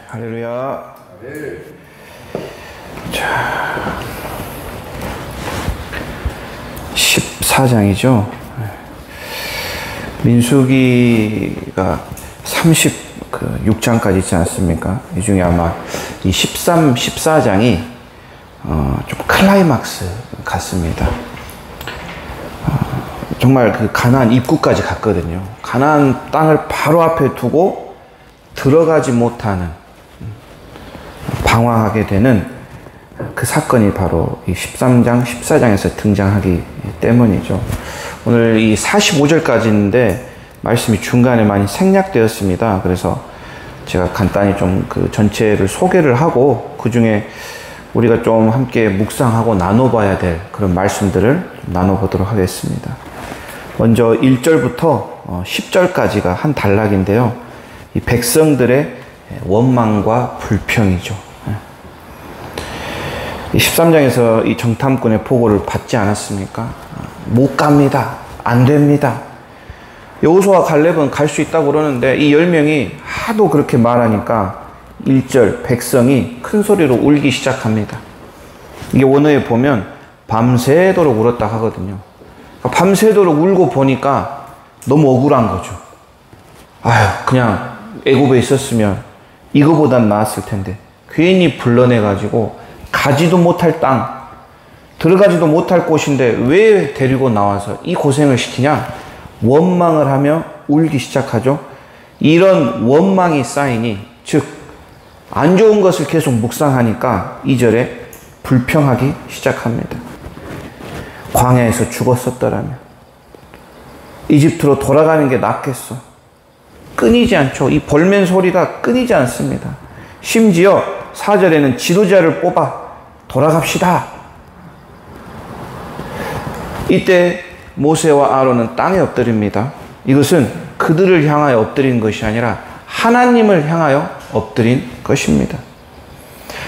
할렐루야. 자, 14장이죠. 민수기가 36장까지 있지 않습니까? 이 중에 아마 이 13, 14장이 좀 클라이막스 같습니다. 정말 그 가나안 입구까지 갔거든요. 가나안 땅을 바로 앞에 두고 들어가지 못하는, 방황하게 되는 그 사건이 바로 이 13장, 14장에서 등장하기 때문이죠. 오늘 이 45절까지인데 말씀이 중간에 많이 생략되었습니다. 그래서 제가 간단히 좀 그 전체를 소개를 하고 그 중에 우리가 좀 함께 묵상하고 나눠봐야 될 그런 말씀들을 나눠보도록 하겠습니다. 먼저 1절부터 10절까지가 한 단락인데요. 이 백성들의 원망과 불평이죠. 이 13장에서 이 정탐꾼의 보고를 받지 않았습니까? 못 갑니다. 안 됩니다. 여호수아와 갈렙은 갈 수 있다고 그러는데 이 10명이 하도 그렇게 말하니까 1절 백성이 큰 소리로 울기 시작합니다. 이게 원어에 보면 밤새도록 울었다 하거든요. 밤새도록 울고 보니까 너무 억울한 거죠. 아유, 그냥 애굽에 있었으면 이거보단 나았을 텐데 괜히 불러내가지고 가지도 못할 땅, 들어가지도 못할 곳인데 왜 데리고 나와서 이 고생을 시키냐? 원망을 하며 울기 시작하죠. 이런 원망이 쌓이니, 즉 안 좋은 것을 계속 묵상하니까 2절에 불평하기 시작합니다. 광야에서 죽었었더라면 이집트로 돌아가는 게 낫겠어. 끊이지 않죠. 이 벌맨 소리가 끊이지 않습니다. 심지어 4절에는 지도자를 뽑아 돌아갑시다. 이때 모세와 아론은 땅에 엎드립니다. 이것은 그들을 향하여 엎드린 것이 아니라 하나님을 향하여 엎드린 것입니다.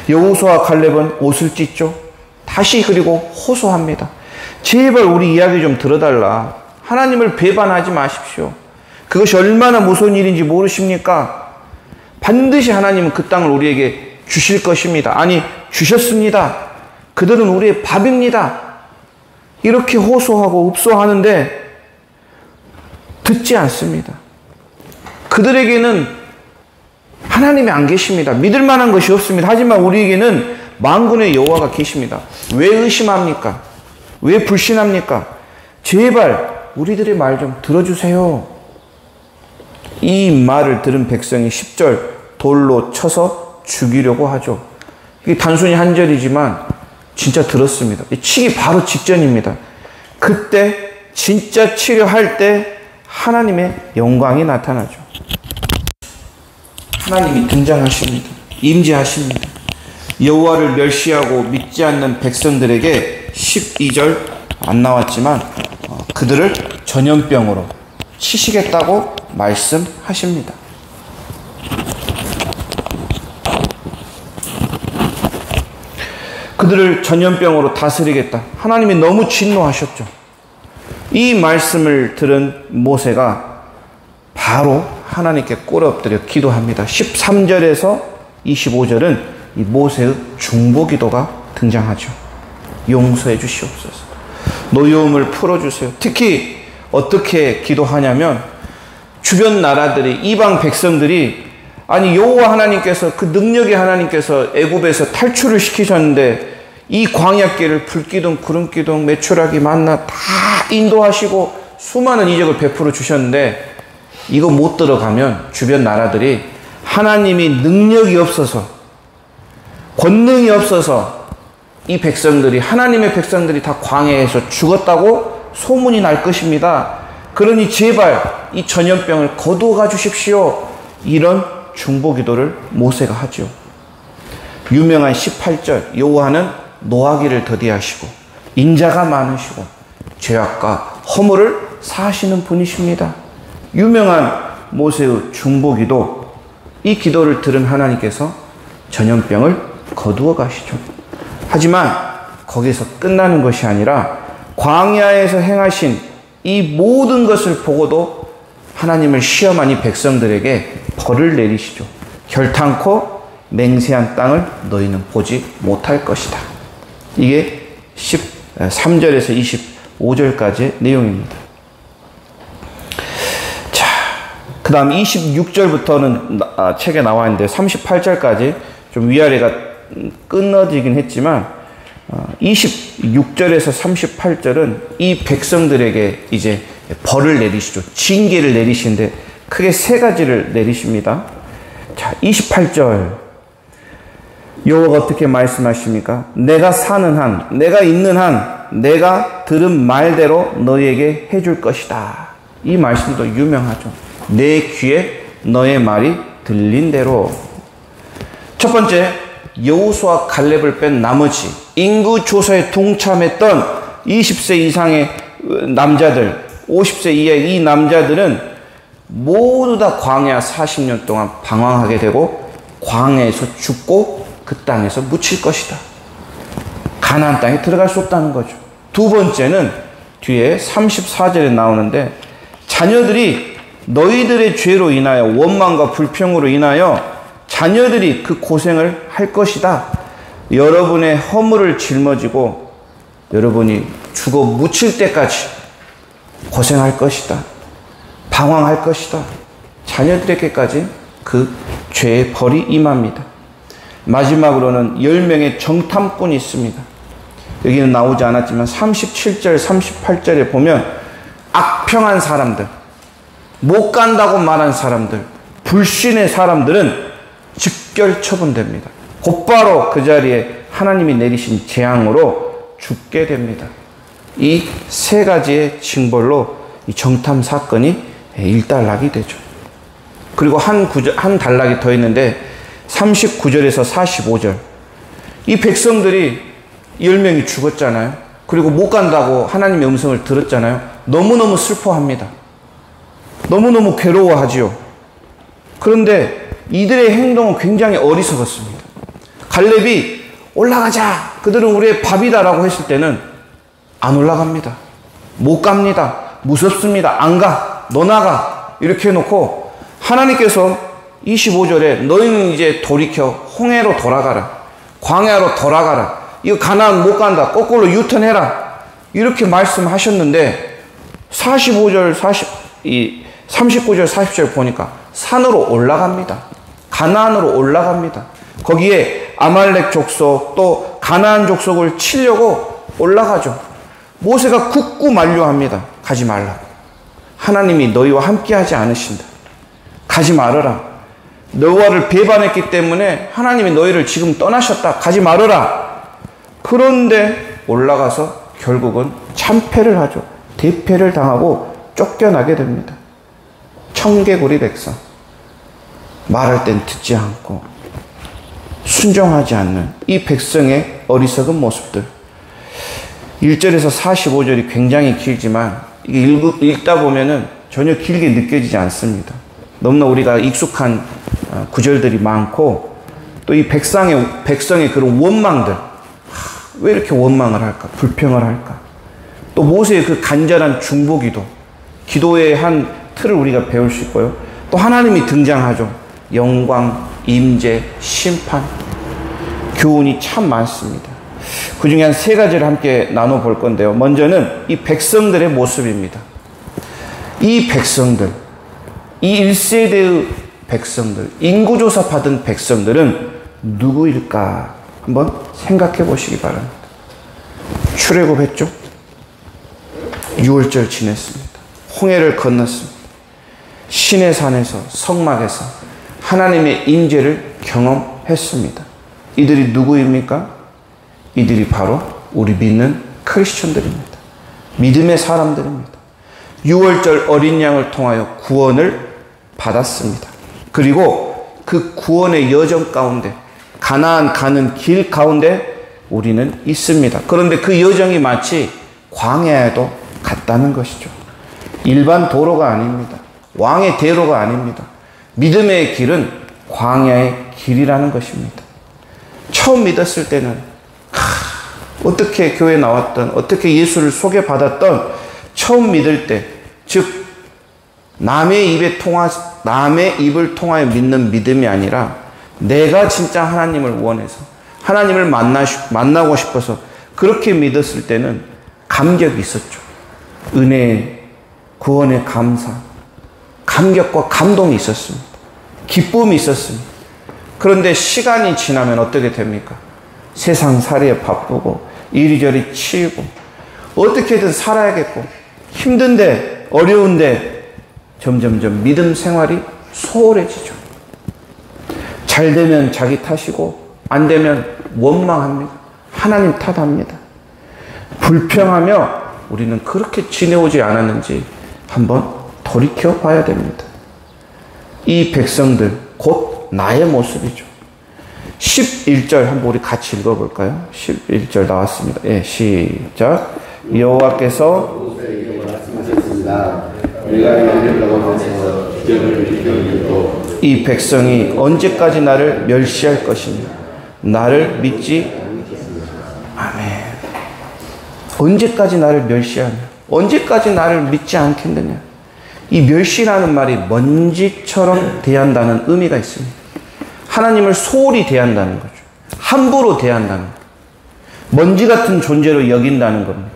여호수아와 갈렙은 옷을 찢죠. 다시 그리고 호소합니다. 제발 우리 이야기 좀 들어달라. 하나님을 배반하지 마십시오. 그것이 얼마나 무서운 일인지 모르십니까? 반드시 하나님은 그 땅을 우리에게 주실 것입니다. 아니, 주셨습니다. 그들은 우리의 밥입니다. 이렇게 호소하고 읍소하는데 듣지 않습니다. 그들에게는 하나님이 안 계십니다. 믿을 만한 것이 없습니다. 하지만 우리에게는 만군의 여호와가 계십니다. 왜 의심합니까? 왜 불신합니까? 제발 우리들의 말 좀 들어주세요. 이 말을 들은 백성이 10절 돌로 쳐서 죽이려고 하죠. 이게 단순히 한 절이지만 진짜 들었습니다. 치기 바로 직전입니다. 그때 진짜 치료할 때 하나님의 영광이 나타나죠. 하나님이 등장하십니다. 임재하십니다. 여호와를 멸시하고 믿지 않는 백성들에게 12절 안 나왔지만 그들을 전염병으로 치시겠다고 말씀하십니다. 그들을 전염병으로 다스리겠다. 하나님이 너무 진노하셨죠. 이 말씀을 들은 모세가 바로 하나님께 꿇어 엎드려 기도합니다. 13절에서 25절은 이 모세의 중보기도가 등장하죠. 용서해 주시옵소서. 노여움을 풀어주세요. 특히 어떻게 기도하냐면 주변 나라들이, 이방 백성들이, 아니 여호와 하나님께서, 그 능력의 하나님께서 애굽에서 탈출을 시키셨는데 이 광야길을 불기둥, 구름기둥, 메추라기, 만나 다 인도하시고 수많은 이적을 베풀어 주셨는데 이거 못 들어가면 주변 나라들이 하나님이 능력이 없어서, 권능이 없어서 이 백성들이, 하나님의 백성들이 다 광야에서 죽었다고 소문이 날 것입니다. 그러니 제발 이 전염병을 거두어 주십시오. 이런 중보기도를 모세가 하죠. 유명한 18절, 여호와는 노하기를 더디하시고 인자가 많으시고 죄악과 허물을 사하시는 분이십니다. 유명한 모세의 중보기도, 이 기도를 들은 하나님께서 전염병을 거두어 가시죠. 하지만 거기서 끝나는 것이 아니라 광야에서 행하신 이 모든 것을 보고도 하나님을 시험한 이 백성들에게 벌을 내리시죠. 결탄코 맹세한 땅을 너희는 보지 못할 것이다. 이게 13절에서 25절까지의 내용입니다. 자, 그 다음 26절부터는 책에 나와 있는데 38절까지 좀 위아래가 끊어지긴 했지만 26절에서 38절은 이 백성들에게 이제 벌을 내리시죠. 징계를 내리시는데 크게 세 가지를 내리십니다. 자, 28절 여호와가 어떻게 말씀하십니까? 내가 사는 한, 내가 있는 한, 내가 들은 말대로 너희에게 해줄 것이다. 이 말씀도 유명하죠. 내 귀에 너의 말이 들린 대로. 첫 번째, 여호수아 갈렙을 뺀 나머지 인구 조사에 동참했던 20세 이상의 남자들, 50세 이하의 이 남자들은 모두 다 광야 40년 동안 방황하게 되고 광야에서 죽고 그 땅에서 묻힐 것이다. 가나안 땅에 들어갈 수 없다는 거죠. 두 번째는 뒤에 34절에 나오는데 자녀들이 너희들의 죄로 인하여 원망과 불평으로 인하여 자녀들이 그 고생을 할 것이다. 여러분의 허물을 짊어지고 여러분이 죽어 묻힐 때까지 고생할 것이다. 방황할 것이다. 자녀들에게까지 그 죄의 벌이 임합니다. 마지막으로는 10명의 정탐꾼이 있습니다. 여기는 나오지 않았지만 37절, 38절에 보면 악평한 사람들, 못 간다고 말한 사람들, 불신의 사람들은 즉결 처분됩니다. 곧바로 그 자리에 하나님이 내리신 재앙으로 죽게 됩니다. 이 세 가지의 징벌로 이 정탐 사건이 일단락이 되죠. 그리고 한 단락이 더 있는데 39절에서 45절. 이 백성들이 10명이 죽었잖아요. 그리고 못 간다고 하나님의 음성을 들었잖아요. 너무너무 슬퍼합니다. 너무너무 괴로워하지요. 그런데 이들의 행동은 굉장히 어리석었습니다. 갈렙이 올라가자, 그들은 우리의 밥이다라고 했을 때는 안 올라갑니다. 못 갑니다. 무섭습니다. 안 가. 너 나가. 이렇게 해놓고 하나님께서 25절에 너희는 이제 돌이켜 홍해로 돌아가라. 광야로 돌아가라. 이거 가나안 못 간다. 거꾸로 유턴해라. 이렇게 말씀하셨는데 39절, 39절, 40절 보니까 산으로 올라갑니다. 가나안으로 올라갑니다. 거기에 아말렉 족속 또 가나안 족속을 치려고 올라가죠. 모세가 굳고 만류합니다. 가지 말라고. 하나님이 너희와 함께하지 않으신다. 가지 말아라. 너와를 배반했기 때문에 하나님이 너희를 지금 떠나셨다. 가지 말아라. 그런데 올라가서 결국은 참패를 하죠. 대패를 당하고 쫓겨나게 됩니다. 청개구리 백성. 말할 땐 듣지 않고 순종하지 않는 이 백성의 어리석은 모습들. 1절에서 45절이 굉장히 길지만 이게 읽다 보면은 전혀 길게 느껴지지 않습니다. 너무나 우리가 익숙한 구절들이 많고 또 이 백성의 그런 원망들. 왜 이렇게 원망을 할까? 불평을 할까? 또 모세의 그 간절한 중보기도, 기도의 한 틀을 우리가 배울 수 있고요. 또 하나님이 등장하죠. 영광, 임재, 심판, 교훈이 참 많습니다. 그 중에 한 세 가지를 함께 나눠볼 건데요. 먼저는 이 백성들의 모습입니다. 이 백성들, 이 1세대의 백성들, 인구조사 받은 백성들은 누구일까? 한번 생각해 보시기 바랍니다. 출애굽했죠. 6월절 지냈습니다. 홍해를 건넜습니다. 시내산에서 성막에서 하나님의 임재를 경험했습니다. 이들이 누구입니까? 이들이 바로 우리 믿는 크리스천들입니다. 믿음의 사람들입니다. 6월절 어린 양을 통하여 구원을 받았습니다. 그리고 그 구원의 여정 가운데, 가나안 가는 길 가운데 우리는 있습니다. 그런데 그 여정이 마치 광야에도 같다는 것이죠. 일반 도로가 아닙니다. 왕의 대로가 아닙니다. 믿음의 길은 광야의 길이라는 것입니다. 처음 믿었을 때는 어떻게 교회 나왔던, 어떻게 예수를 소개받았던 처음 믿을 때, 즉 남의 입을 통하여 믿는 믿음이 아니라 내가 진짜 하나님을 원해서 하나님을 만나고 싶어서 그렇게 믿었을 때는 감격이 있었죠. 은혜, 구원의 감사, 감격과 감동이 있었습니다. 기쁨이 있었습니다. 그런데 시간이 지나면 어떻게 됩니까? 세상 살이에 바쁘고 이리저리 치이고 어떻게든 살아야겠고 힘든데 어려운데 점점점 믿음 생활이 소홀해지죠. 잘 되면 자기 탓이고 안 되면 원망합니다. 하나님 탓합니다. 불평하며 우리는 그렇게 지내오지 않았는지 한번 돌이켜 봐야 됩니다. 이 백성들 곧 나의 모습이죠. 11절 한번 우리 같이 읽어볼까요? 11절 나왔습니다. 예, 시작. 여호와께서 이 백성이 언제까지 나를 멸시할 것이냐. 나를 믿지. 아멘. 언제까지 나를 멸시하냐. 언제까지 나를 믿지 않겠느냐. 이 멸시라는 말이 먼지처럼 대한다는 의미가 있습니다. 하나님을 소홀히 대한다는 거죠. 함부로 대한다는 거죠. 먼지 같은 존재로 여긴다는 겁니다.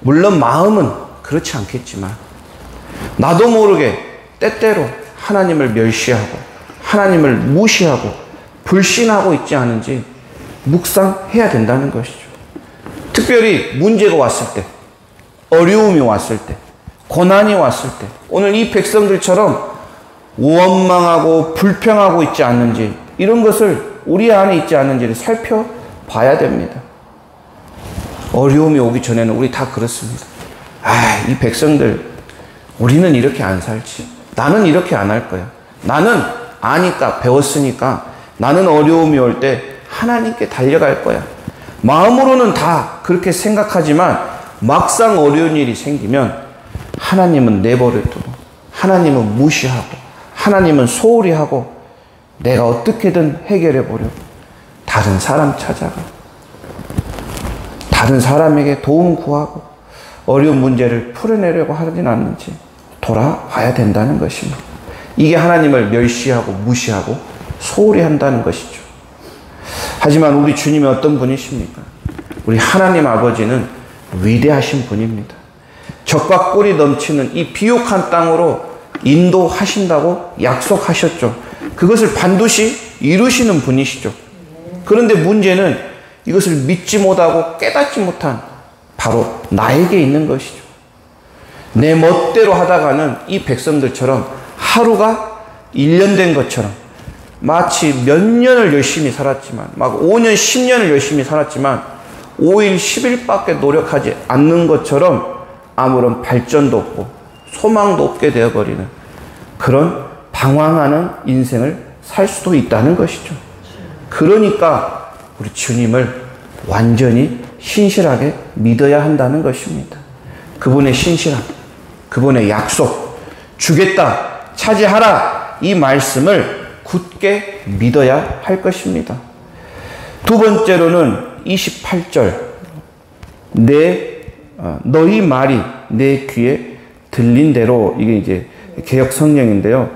물론 마음은 그렇지 않겠지만 나도 모르게 때때로 하나님을 멸시하고 하나님을 무시하고 불신하고 있지 않은지 묵상해야 된다는 것이죠. 특별히 문제가 왔을 때, 어려움이 왔을 때, 고난이 왔을 때 오늘 이 백성들처럼 원망하고 불평하고 있지 않는지 이런 것을 우리 안에 있지 않는지를 살펴봐야 됩니다. 어려움이 오기 전에는 우리 다 그렇습니다. 이 백성들 우리는 이렇게 안 살지. 나는 이렇게 안 할 거야. 나는 아니까 배웠으니까 나는 어려움이 올 때 하나님께 달려갈 거야. 마음으로는 다 그렇게 생각하지만 막상 어려운 일이 생기면 하나님은 내버려두고 하나님은 무시하고 하나님은 소홀히 하고 내가 어떻게든 해결해 보려고 다른 사람 찾아가 다른 사람에게 도움 구하고 어려운 문제를 풀어내려고 하진 않는지 돌아봐야 된다는 것입니다. 이게 하나님을 멸시하고 무시하고 소홀히 한다는 것이죠. 하지만 우리 주님이 어떤 분이십니까? 우리 하나님 아버지는 위대하신 분입니다. 적과 꿀이 넘치는 이 비옥한 땅으로 인도하신다고 약속하셨죠. 그것을 반드시 이루시는 분이시죠. 그런데 문제는 이것을 믿지 못하고 깨닫지 못한 바로 나에게 있는 것이죠. 내 멋대로 하다가는 이 백성들처럼 하루가 1년 된 것처럼 마치 몇 년을 열심히 살았지만 막 5년, 10년을 열심히 살았지만 5일, 10일밖에 노력하지 않는 것처럼 아무런 발전도 없고 소망도 없게 되어버리는 그런 방황하는 인생을 살 수도 있다는 것이죠. 그러니까 우리 주님을 완전히 신실하게 믿어야 한다는 것입니다. 그분의 신실함, 그분의 약속, 주겠다, 차지하라 이 말씀을 굳게 믿어야 할 것입니다. 두 번째로는 28절 너희 말이 내 귀에 들린 대로 이게 이제 개역 성경인데요.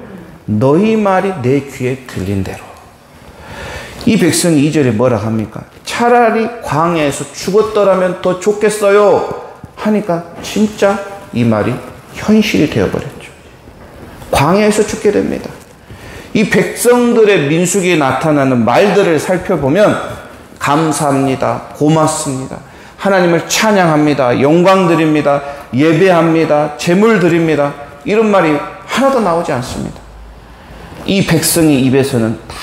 너희 말이 내 귀에 들린 대로 이 백성이 2절에 뭐라 합니까? 차라리 광야에서 죽었더라면 더 좋겠어요 하니까 진짜 이 말이 현실이 되어버렸죠. 광야에서 죽게 됩니다. 이 백성들의 민수기에 나타나는 말들을 살펴보면 감사합니다, 고맙습니다, 하나님을 찬양합니다, 영광 드립니다, 예배합니다, 제물 드립니다 이런 말이 하나도 나오지 않습니다. 이 백성의 입에서는 다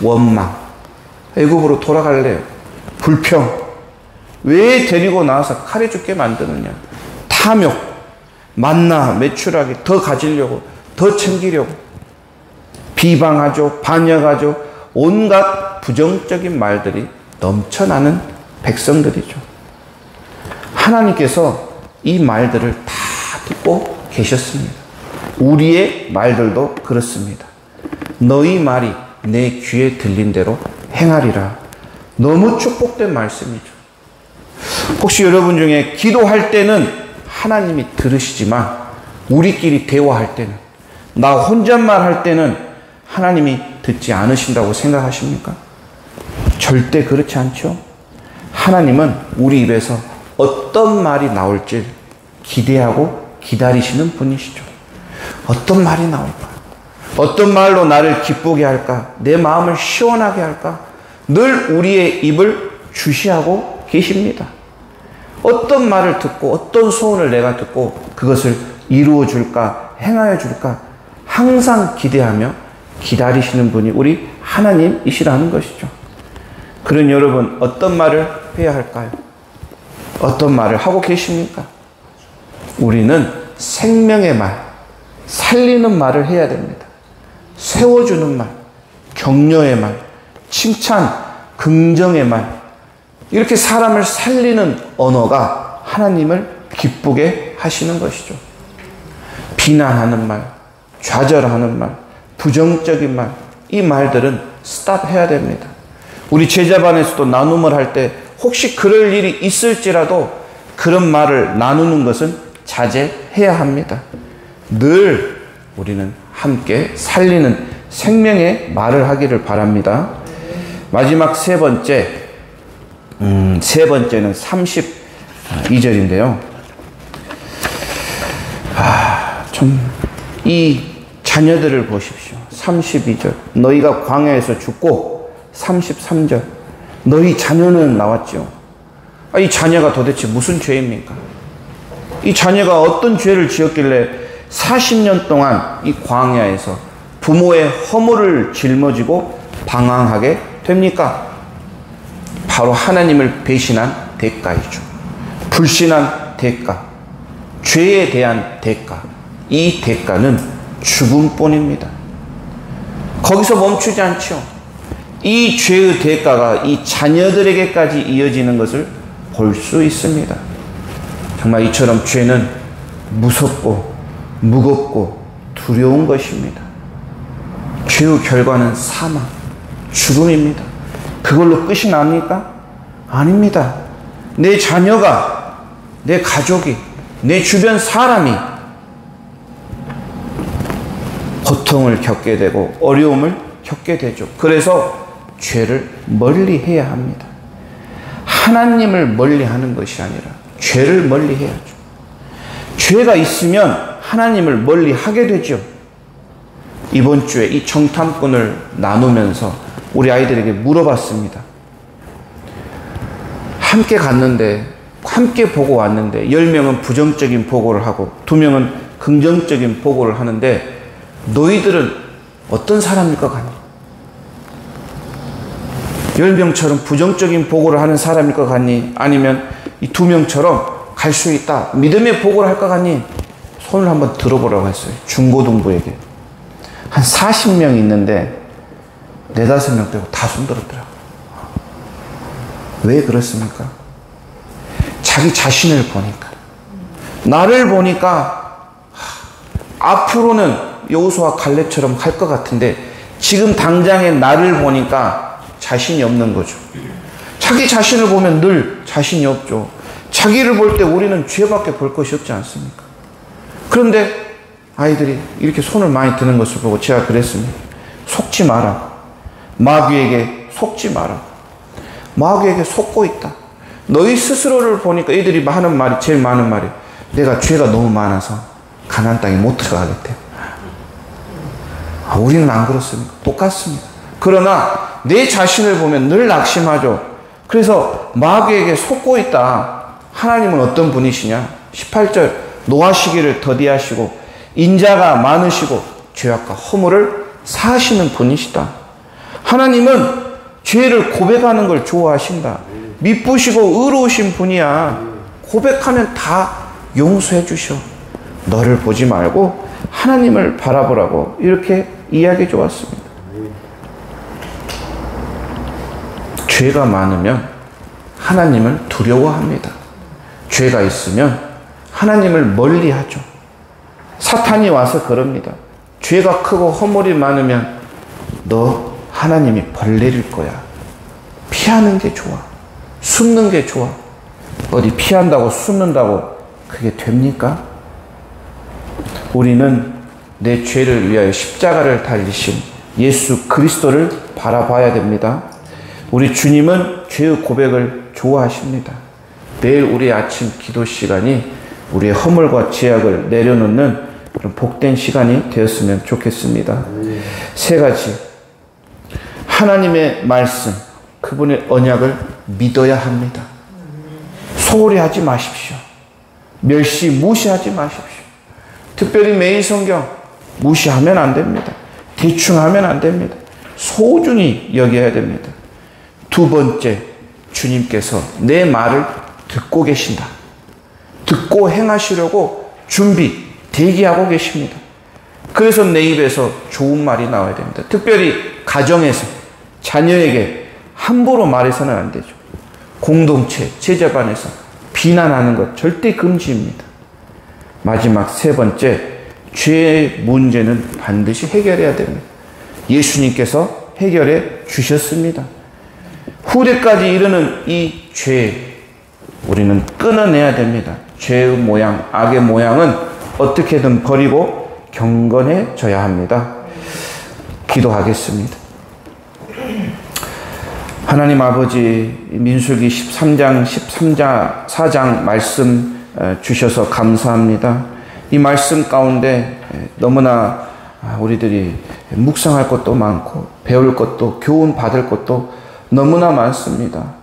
원망, 애굽으로 돌아갈래요, 불평, 왜 데리고 나와서 칼에 죽게 만드느냐, 탐욕, 만나 매출하게 더 가지려고 더 챙기려고 비방하죠, 반역하죠, 온갖 부정적인 말들이 넘쳐나는 백성들이죠. 하나님께서 이 말들을 다 듣고 계셨습니다. 우리의 말들도 그렇습니다. 너희 말이 내 귀에 들린 대로 행하리라. 너무 축복된 말씀이죠. 혹시 여러분 중에 기도할 때는 하나님이 들으시지만 우리끼리 대화할 때는 나 혼잣말 할 때는 하나님이 듣지 않으신다고 생각하십니까? 절대 그렇지 않죠. 하나님은 우리 입에서 어떤 말이 나올지 기대하고 기다리시는 분이시죠. 어떤 말이 나올까? 어떤 말로 나를 기쁘게 할까? 내 마음을 시원하게 할까? 늘 우리의 입을 주시하고 계십니다. 어떤 말을 듣고 어떤 소원을 내가 듣고 그것을 이루어 줄까? 행하여 줄까? 항상 기대하며 기다리시는 분이 우리 하나님이시라는 것이죠. 그런 여러분, 어떤 말을 해야 할까요? 어떤 말을 하고 계십니까? 우리는 생명의 말, 살리는 말을 해야 됩니다. 세워주는 말, 격려의 말, 칭찬, 긍정의 말, 이렇게 사람을 살리는 언어가 하나님을 기쁘게 하시는 것이죠. 비난하는 말, 좌절하는 말, 부정적인 말, 이 말들은 스탑해야 됩니다. 우리 제자반에서도 나눔을 할 때 혹시 그럴 일이 있을지라도 그런 말을 나누는 것은 자제해야 합니다. 늘 우리는 함께 살리는 생명의 말을 하기를 바랍니다. 마지막 세 번째는 32절인데요. 이 자녀들을 보십시오. 32절. 너희가 광야에서 죽고 33절. 너희 자녀는 나왔죠. 이 자녀가 도대체 무슨 죄입니까? 이 자녀가 어떤 죄를 지었길래 40년 동안 이 광야에서 부모의 허물을 짊어지고 방황하게 됩니까? 바로 하나님을 배신한 대가이죠. 불신한 대가, 죄에 대한 대가. 이 대가는 죽음뿐입니다. 거기서 멈추지 않죠. 이 죄의 대가가 이 자녀들에게까지 이어지는 것을 볼 수 있습니다. 정말 이처럼 죄는 무섭고 무겁고 두려운 것입니다. 죄의 결과는 사망, 죽음입니다. 그걸로 끝이 납니까? 아닙니다. 내 자녀가, 내 가족이, 내 주변 사람이 고통을 겪게 되고 어려움을 겪게 되죠. 그래서 죄를 멀리 해야 합니다. 하나님을 멀리 하는 것이 아니라 죄를 멀리 해야죠. 죄가 있으면 하나님을 멀리 하게 되죠. 이번 주에 이 정탐꾼을 나누면서 우리 아이들에게 물어봤습니다. 함께 갔는데, 함께 보고 왔는데 10명은 부정적인 보고를 하고 2명은 긍정적인 보고를 하는데 너희들은 어떤 사람일 것 같니? 10명처럼 부정적인 보고를 하는 사람일 것 같니? 아니면 이 2명처럼 갈 수 있다, 믿음의 보고를 할 것 같니? 손을 한번 들어보라고 했어요. 중고등부에게. 한 40명 있는데 4-5명 빼고 다 손들었더라고요. 왜 그렇습니까? 자기 자신을 보니까, 나를 보니까 앞으로는 여호수아 갈렙처럼 할 것 같은데 지금 당장의 나를 보니까 자신이 없는 거죠. 자기 자신을 보면 늘 자신이 없죠. 자기를 볼 때 우리는 죄밖에 볼 것이 없지 않습니까? 그런데 아이들이 이렇게 손을 많이 드는 것을 보고 제가 그랬습니다. 속지 마라. 마귀에게 속지 마라. 마귀에게 속고 있다. 너희 스스로를 보니까 애들이 하는 말이, 제일 많은 말이, 내가 죄가 너무 많아서 가나안 땅에 못 들어가겠대요. 우리는 안 그렇습니까? 똑같습니다. 그러나 내 자신을 보면 늘 낙심하죠. 그래서 마귀에게 속고 있다. 하나님은 어떤 분이시냐? 18절, 노하시기를 더디하시고 인자가 많으시고 죄악과 허물을 사하시는 분이시다. 하나님은 죄를 고백하는 걸 좋아하신다. 미쁘시고 의로우신 분이야. 고백하면 다 용서해 주셔. 너를 보지 말고 하나님을 바라보라고 이렇게 이야기해 주었습니다. 죄가 많으면 하나님을 두려워합니다. 죄가 있으면 하나님을 멀리하죠. 사탄이 와서 그럽니다. 죄가 크고 허물이 많으면 너 하나님이 벌 내릴 거야. 피하는 게 좋아. 숨는 게 좋아. 어디 피한다고 숨는다고 그게 됩니까? 우리는 내 죄를 위하여 십자가를 달리신 예수 그리스도를 바라봐야 됩니다. 우리 주님은 죄의 고백을 좋아하십니다. 매일 우리의 아침 기도 시간이 우리의 허물과 죄악을 내려놓는 그런 복된 시간이 되었으면 좋겠습니다. 세 가지. 하나님의 말씀, 그분의 언약을 믿어야 합니다. 소홀히 하지 마십시오. 멸시, 무시하지 마십시오. 특별히 매일 성경 무시하면 안 됩니다. 대충 하면 안 됩니다. 소중히 여겨야 됩니다. 두 번째, 주님께서 내 말을 듣고 계신다. 듣고 행하시려고 준비, 대기하고 계십니다. 그래서 내 입에서 좋은 말이 나와야 됩니다. 특별히 가정에서 자녀에게 함부로 말해서는 안 되죠. 공동체, 제자반에서 비난하는 것 절대 금지입니다. 마지막 세 번째, 죄의 문제는 반드시 해결해야 됩니다. 예수님께서 해결해 주셨습니다. 후대까지 이르는 이 죄, 우리는 끊어내야 됩니다. 죄의 모양, 악의 모양은 어떻게든 버리고 경건해져야 합니다. 기도하겠습니다. 하나님 아버지, 민수기 13장, 14장 말씀 주셔서 감사합니다. 이 말씀 가운데 너무나 우리들이 묵상할 것도 많고 배울 것도, 교훈 받을 것도 너무나 많습니다.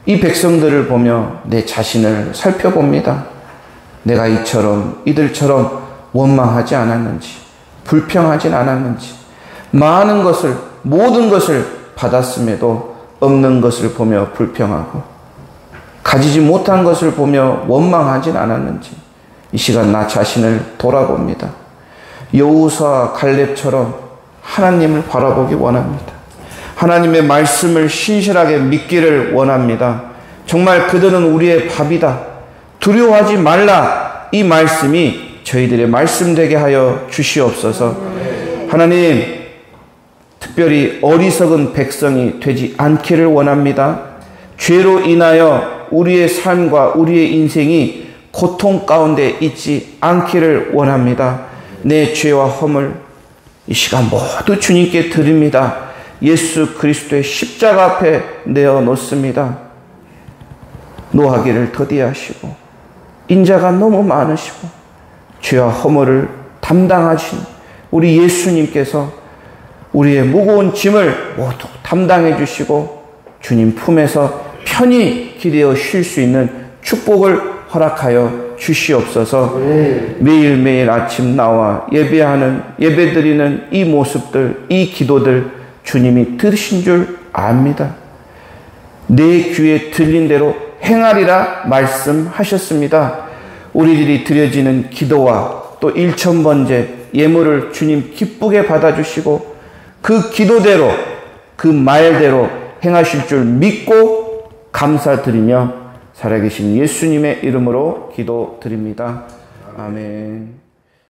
이 백성들을 보며 내 자신을 살펴봅니다. 내가 이들처럼 원망하지 않았는지, 불평하진 않았는지, 많은 것을, 모든 것을 받았음에도 없는 것을 보며 불평하고, 가지지 못한 것을 보며 원망하진 않았는지, 이 시간 나 자신을 돌아봅니다. 여호수아와 갈렙처럼 하나님을 바라보기 원합니다. 하나님의 말씀을 신실하게 믿기를 원합니다. 정말 그들은 우리의 밥이다. 두려워하지 말라. 이 말씀이 저희들의 말씀 되게 하여 주시옵소서. 하나님, 특별히 어리석은 백성이 되지 않기를 원합니다. 죄로 인하여 우리의 삶과 우리의 인생이 고통 가운데 있지 않기를 원합니다. 내 죄와 허물 이 시간 모두 주님께 드립니다. 예수 그리스도의 십자가 앞에 내어놓습니다. 노하기를 더디하시고 인자가 너무 많으시고 죄와 허물을 담당하신 우리 예수님께서 우리의 무거운 짐을 모두 담당해 주시고 주님 품에서 편히 기대어 쉴 수 있는 축복을 허락하여 주시옵소서. 매일매일 아침 나와 예배드리는 이 모습들, 이 기도들 주님이 들으신 줄 압니다. 내 귀에 들린 대로 행하리라 말씀하셨습니다. 우리들이 드려지는 기도와 또 1,000번째 예물을 주님 기쁘게 받아주시고 그 기도대로 그 말대로 행하실 줄 믿고 감사드리며 살아계신 예수님의 이름으로 기도드립니다. 아멘.